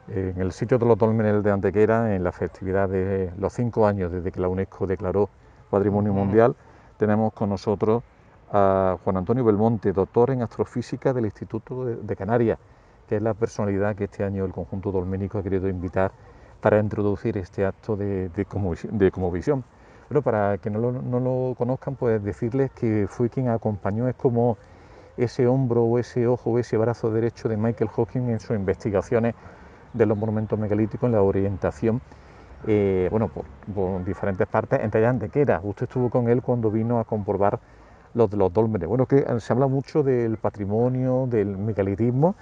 En el sitio de los dólmenes de Antequera, en la festividad de los 5 años desde que la UNESCO declaró Patrimonio Mundial, tenemos con nosotros a Juan Antonio Belmonte, doctor en astrofísica del Instituto de Canarias, que es la personalidad que este año el conjunto dolménico ha querido invitar para introducir este acto de cosmovisión. Bueno, para que no lo conozcan, pues decirles que fue quien acompañó, es como ese hombro o ese ojo o ese brazo derecho de Michael Hawking en sus investigaciones de los monumentos megalíticos en la orientación, bueno, por diferentes partes, entre ellas Antequera. Usted estuvo con él cuando vino a comprobar los de los dólmenes. Bueno, que se habla mucho del patrimonio, del megalitismo,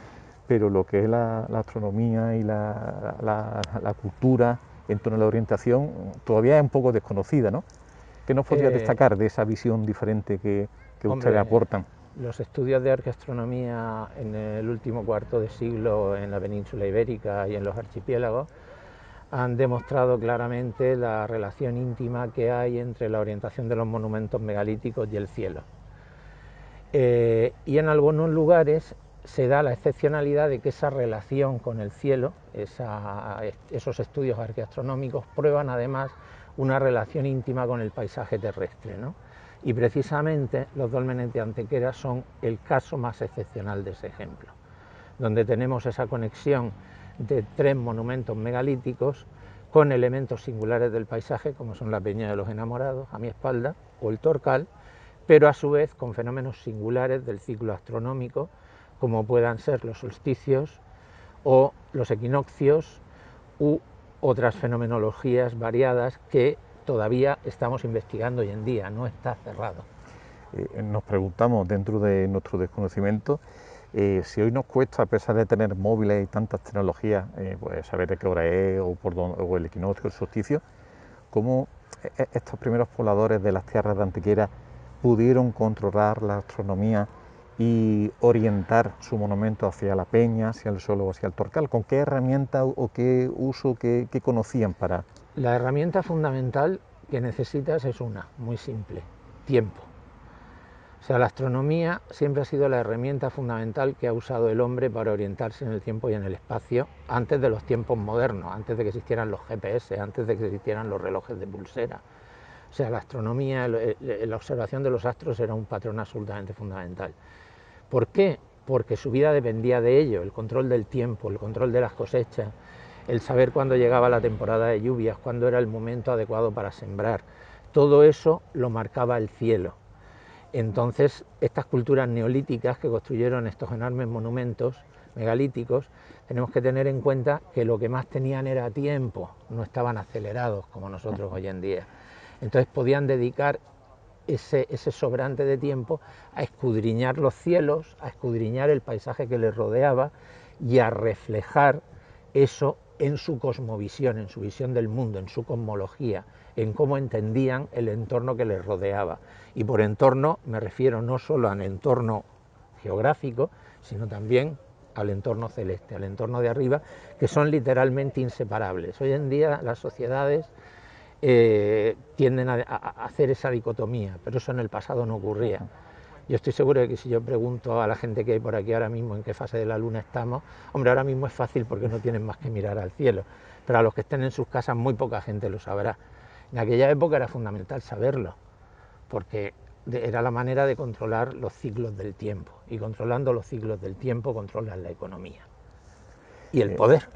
pero lo que es la astronomía y la cultura en torno a la orientación todavía es un poco desconocida, ¿no? ¿Qué nos podría destacar de esa visión diferente que ustedes aportan? Los estudios de arqueastronomía en el último cuarto de siglo en la península ibérica y en los archipiélagos han demostrado claramente la relación íntima que hay entre la orientación de los monumentos megalíticos y el cielo. Y en algunos lugares se da la excepcionalidad de que esa relación con el cielo, esos estudios arqueastronómicos, prueban además una relación íntima con el paisaje terrestre, ¿no? Y precisamente los dólmenes de Antequera son el caso más excepcional de ese ejemplo, donde tenemos esa conexión de 3 monumentos megalíticos con elementos singulares del paisaje, como son la Peña de los Enamorados, a mi espalda, o el Torcal, pero a su vez con fenómenos singulares del ciclo astronómico, como puedan ser los solsticios o los equinoccios u otras fenomenologías variadas que todavía estamos investigando hoy en día, no está cerrado. Nos preguntamos, dentro de nuestro desconocimiento, si hoy nos cuesta, a pesar de tener móviles y tantas tecnologías, pues saber de qué hora es o el equinoccio, el solsticio, cómo estos primeros pobladores de las tierras de Antequera pudieron controlar la astronomía y orientar su monumento hacia la peña, hacia el sol o hacia el Torcal. ¿Con qué herramienta o qué uso, qué conocían para...? La herramienta fundamental que necesitas es una, muy simple: tiempo. O sea, la astronomía siempre ha sido la herramienta fundamental que ha usado el hombre para orientarse en el tiempo y en el espacio antes de los tiempos modernos, antes de que existieran los GPS, antes de que existieran los relojes de pulsera. O sea, la astronomía, la observación de los astros era un patrón absolutamente fundamental. ¿Por qué? Porque su vida dependía de ello, el control del tiempo, el control de las cosechas, el saber cuándo llegaba la temporada de lluvias, cuándo era el momento adecuado para sembrar. Todo eso lo marcaba el cielo. Entonces, estas culturas neolíticas que construyeron estos enormes monumentos megalíticos, tenemos que tener en cuenta que lo que más tenían era tiempo, no estaban acelerados como nosotros hoy en día. Entonces podían dedicar ese sobrante de tiempo a escudriñar los cielos, a escudriñar el paisaje que les rodeaba y a reflejar eso en su cosmovisión, en su visión del mundo, en su cosmología, en cómo entendían el entorno que les rodeaba. Y por entorno me refiero no solo al entorno geográfico, sino también al entorno celeste, al entorno de arriba, que son literalmente inseparables. Hoy en día las sociedades tienden a hacer esa dicotomía, pero eso en el pasado no ocurría. Yo estoy seguro de que si yo pregunto a la gente que hay por aquí ahora mismo en qué fase de la luna estamos, hombre, ahora mismo es fácil porque no tienen más que mirar al cielo, pero a los que estén en sus casas muy poca gente lo sabrá. En aquella época era fundamental saberlo, porque era la manera de controlar los ciclos del tiempo, y controlando los ciclos del tiempo controlan la economía y el poder.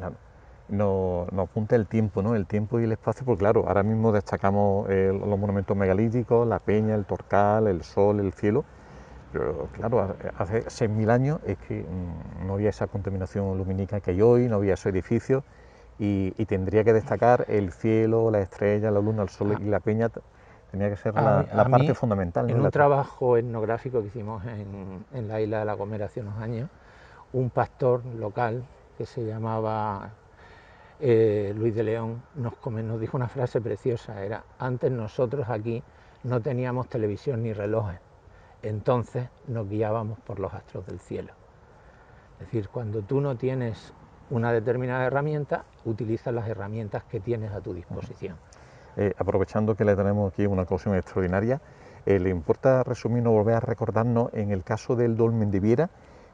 Nos apunta el tiempo, ¿no? El tiempo y el espacio, porque claro, ahora mismo destacamos los monumentos megalíticos, la peña, el Torcal, el sol, el cielo, pero claro, hace 6.000 años es que no había esa contaminación lumínica que hay hoy, no había esos edificios, y tendría que destacar el cielo, la estrella, la luna, el sol y la peña, tenía que ser la parte fundamental, ¿no? En un trabajo etnográfico que hicimos en la isla de La Gomera hace unos años, un pastor local que se llamaba Luis de León nos dijo una frase preciosa, era: antes nosotros aquí no teníamos televisión ni relojes, entonces nos guiábamos por los astros del cielo. Es decir, cuando tú no tienes una determinada herramienta, utilizas las herramientas que tienes a tu disposición. Aprovechando que le tenemos aquí una ocasión extraordinaria, ¿le importa resumirnos, volver a recordarnos en el caso del dolmen de Viera,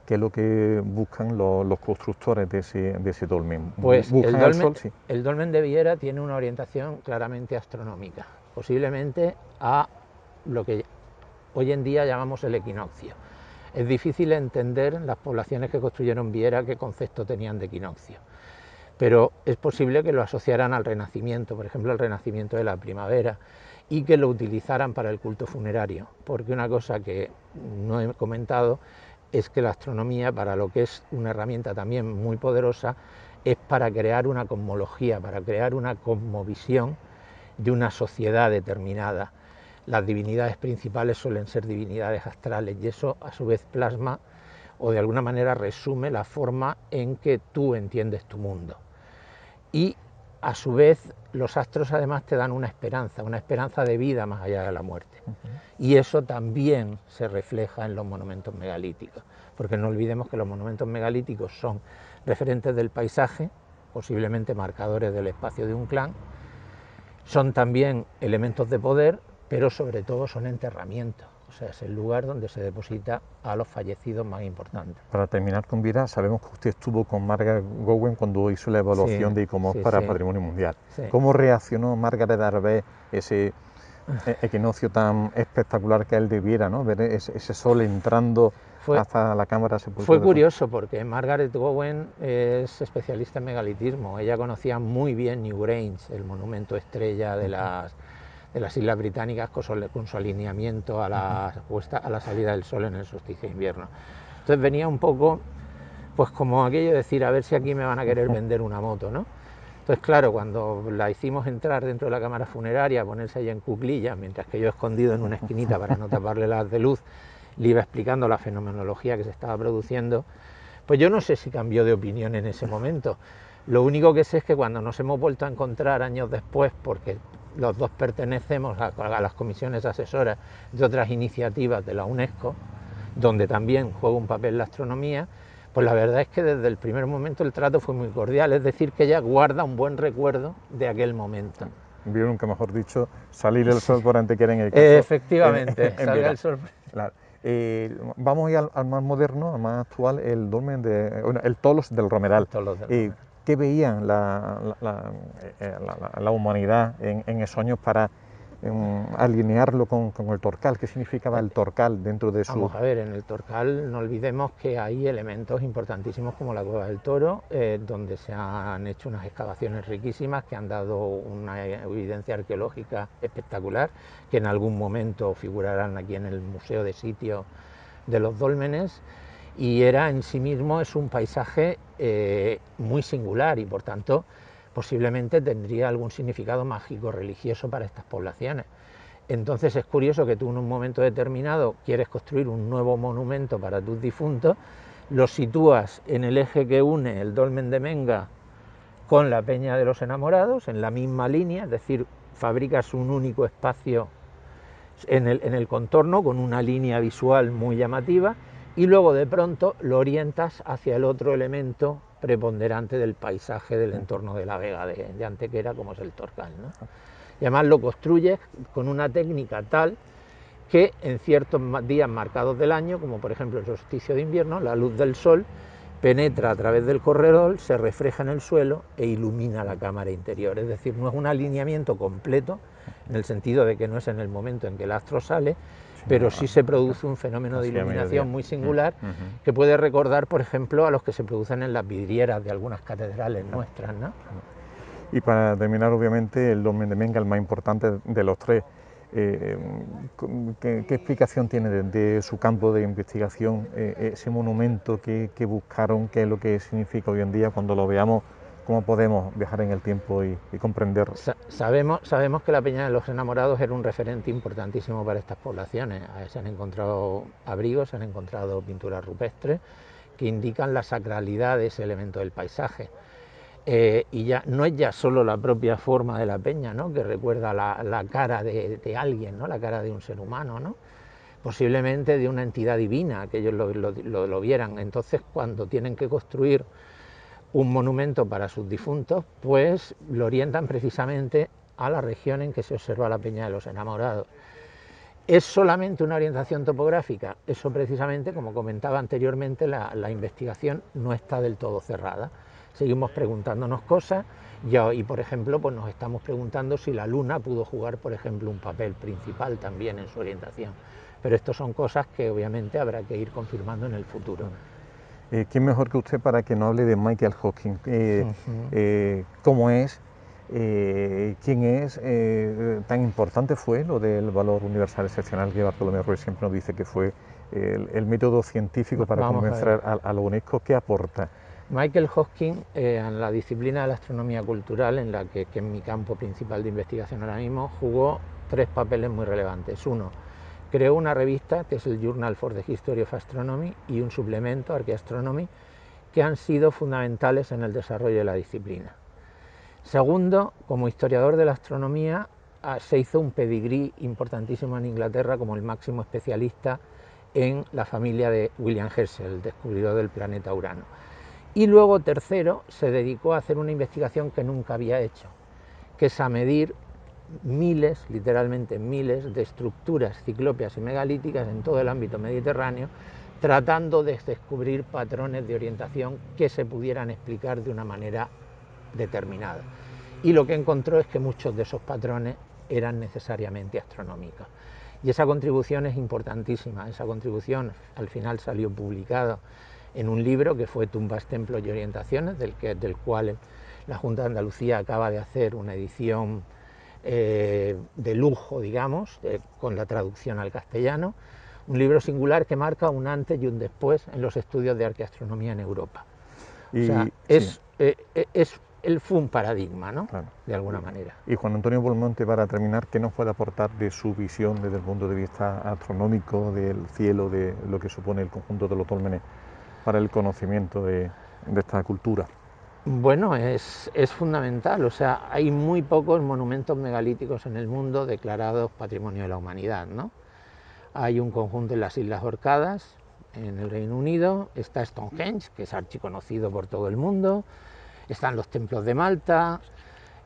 ¿qué es lo que buscan los constructores de ese dolmen? Pues ¿Buscan el sol? Sí. El dolmen de Viera tiene una orientación claramente astronómica, posiblemente a lo que hoy en día llamamos el equinoccio. Es difícil entender en las poblaciones que construyeron Viera qué concepto tenían de equinoccio, pero es posible que lo asociaran al renacimiento, por ejemplo, al renacimiento de la primavera, y que lo utilizaran para el culto funerario, porque una cosa que no he comentado es que la astronomía, para lo que es una herramienta también muy poderosa, es para crear una cosmología, para crear una cosmovisión de una sociedad determinada. Las divinidades principales suelen ser divinidades astrales y eso a su vez plasma o de alguna manera resume la forma en que tú entiendes tu mundo. Y a su vez los astros además te dan una esperanza de vida más allá de la muerte. Y eso también se refleja en los monumentos megalíticos, porque no olvidemos que los monumentos megalíticos son referentes del paisaje, posiblemente marcadores del espacio de un clan, son también elementos de poder, pero sobre todo son enterramientos, o sea, es el lugar donde se deposita a los fallecidos más importantes. Para terminar con Viera, sabemos que usted estuvo con Margaret Gowen cuando hizo la evaluación de ICOMOS para Patrimonio Mundial. ¿Cómo reaccionó Margaret al ver ese equinoccio tan espectacular que él de Viera, ¿no? Ver ese sol entrando hasta la cámara sepulcral? Fue curioso porque Margaret Gowen es especialista en megalitismo. Ella conocía muy bien Newgrange, el monumento estrella de las Islas Británicas, con su alineamiento a la salida del sol en el solsticio de invierno. Entonces venía un poco, pues como aquello de decir, a ver si aquí me van a querer vender una moto, ¿no? Entonces, claro, cuando la hicimos entrar dentro de la cámara funeraria, ponerse ahí en cuclillas, mientras que yo escondido en una esquinita para no taparle las de luz, le iba explicando la fenomenología que se estaba produciendo, pues yo no sé si cambió de opinión en ese momento. Lo único que sé es que cuando nos hemos vuelto a encontrar años después, porque los dos pertenecemos a las comisiones asesoras de otras iniciativas de la UNESCO, donde también juega un papel la astronomía, pues la verdad es que desde el primer momento el trato fue muy cordial, es decir, que ella guarda un buen recuerdo de aquel momento. Vieron, nunca mejor dicho, salir el sol por antequera en el caso. Efectivamente, salir el sol. Claro. Vamos a ir al más moderno, al más actual, el dolmen el Tolos del Romeral. ¿Qué veían la humanidad en esos años para alinearlo con el Torcal? ¿Qué significaba el Torcal dentro de su...? Vamos a ver, en el Torcal no olvidemos que hay elementos importantísimos como la Cueva del Toro, donde se han hecho unas excavaciones riquísimas que han dado una evidencia arqueológica espectacular, que en algún momento figurarán aquí en el Museo de Sitio de los Dólmenes, y en sí mismo es un paisaje muy singular y por tanto posiblemente tendría algún significado mágico religioso para estas poblaciones. Entonces es curioso que tú en un momento determinado quieres construir un nuevo monumento para tus difuntos, lo sitúas en el eje que une el Dolmen de Menga con la Peña de los Enamorados, en la misma línea, es decir, fabricas un único espacio en el contorno con una línea visual muy llamativa y luego de pronto lo orientas hacia el otro elemento preponderante del paisaje del entorno de la Vega de Antequera, como es el Torcal, ¿no? Y además lo construyes con una técnica tal que en ciertos días marcados del año, como por ejemplo el solsticio de invierno, la luz del sol penetra a través del corredor, se refleja en el suelo e ilumina la cámara interior. Es decir, no es un alineamiento completo, en el sentido de que no es en el momento en que el astro sale, pero sí se produce un fenómeno de iluminación muy singular que puede recordar, por ejemplo, a los que se producen en las vidrieras de algunas catedrales nuestras, ¿no? Y para terminar, obviamente, el Dolmen de Menga, el más importante de los tres. ¿Qué explicación tiene de su campo de investigación ese monumento que buscaron? ¿Qué es lo que significa hoy en día? Cuando lo veamos, ¿cómo podemos viajar en el tiempo y comprender? Sabemos que la Peña de los Enamorados era un referente importantísimo para estas poblaciones. Se han encontrado abrigos, se han encontrado pinturas rupestres que indican la sacralidad de ese elemento del paisaje. Y ya no es ya solo la propia forma de la peña, ¿no?, que recuerda la cara de alguien, ¿no?, la cara de un ser humano, ¿no?, posiblemente de una entidad divina, que ellos lo vieran. Entonces, cuando tienen que construir un monumento para sus difuntos, pues lo orientan precisamente a la región en que se observa la Peña de los Enamorados. ¿Es solamente una orientación topográfica? Eso precisamente, como comentaba anteriormente, la investigación no está del todo cerrada. Seguimos preguntándonos cosas y por ejemplo, pues nos estamos preguntando si la Luna pudo jugar, por ejemplo, un papel principal también en su orientación. Pero esto son cosas que obviamente habrá que ir confirmando en el futuro. ¿Quién mejor que usted para que nos hable de Michael Hawking? ¿Cómo es? ¿Quién es? ¿Tan importante fue lo del valor universal excepcional que Bartolomé Ruiz siempre nos dice que fue el método científico para convencer a la UNESCO? ¿Qué aporta? Michael Hawking, en la disciplina de la astronomía cultural, en la que es mi campo principal de investigación ahora mismo, jugó 3 papeles muy relevantes. Uno, creó una revista que es el Journal for the History of Astronomy y un suplemento, Archaeastronomy, que han sido fundamentales en el desarrollo de la disciplina. Segundo, como historiador de la astronomía, se hizo un pedigrí importantísimo en Inglaterra como el máximo especialista en la familia de William Herschel, el descubridor del planeta Urano. Y luego, tercero, se dedicó a hacer una investigación que nunca había hecho, que es a medir miles, literalmente miles, de estructuras ciclópeas y megalíticas en todo el ámbito mediterráneo, tratando de descubrir patrones de orientación que se pudieran explicar de una manera determinada. Y lo que encontró es que muchos de esos patrones eran necesariamente astronómicos. Y esa contribución es importantísima. Esa contribución al final salió publicada en un libro que fue Tumbas, Templos y Orientaciones, del cual la Junta de Andalucía acaba de hacer una edición de lujo, digamos, con la traducción al castellano. Un libro singular que marca un antes y un después en los estudios de arqueastronomía en Europa. O sea, fue un paradigma, ¿no? Claro. De alguna manera. Y Juan Antonio Belmonte, para terminar, ¿qué nos puede aportar de su visión desde el punto de vista astronómico, del cielo, de lo que supone el conjunto de los dólmenes para el conocimiento de esta cultura? Bueno, es fundamental. O sea, hay muy pocos monumentos megalíticos en el mundo declarados Patrimonio de la Humanidad, ¿no? Hay un conjunto en las Islas Orcadas, en el Reino Unido, está Stonehenge, que es archiconocido por todo el mundo, están los templos de Malta,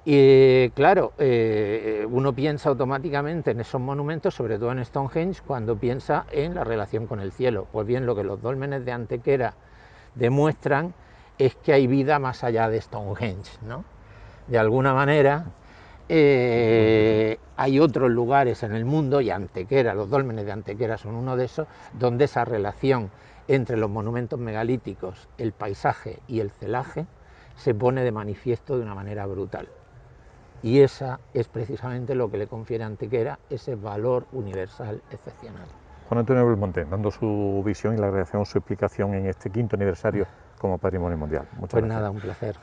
y claro, uno piensa automáticamente en esos monumentos, sobre todo en Stonehenge, cuando piensa en la relación con el cielo. Pues bien, lo que los dólmenes de Antequera demuestran es que hay vida más allá de Stonehenge, ¿no? De alguna manera, hay otros lugares en el mundo, y Antequera, los dólmenes de Antequera son uno de esos, donde esa relación entre los monumentos megalíticos, el paisaje y el celaje se pone de manifiesto de una manera brutal. Y esa es precisamente lo que le confiere a Antequera ese valor universal excepcional. Juan Antonio Belmonte, dando su visión y le agradecemos su explicación en este 5º aniversario como Patrimonio Mundial. Muchas gracias. Pues nada, un placer.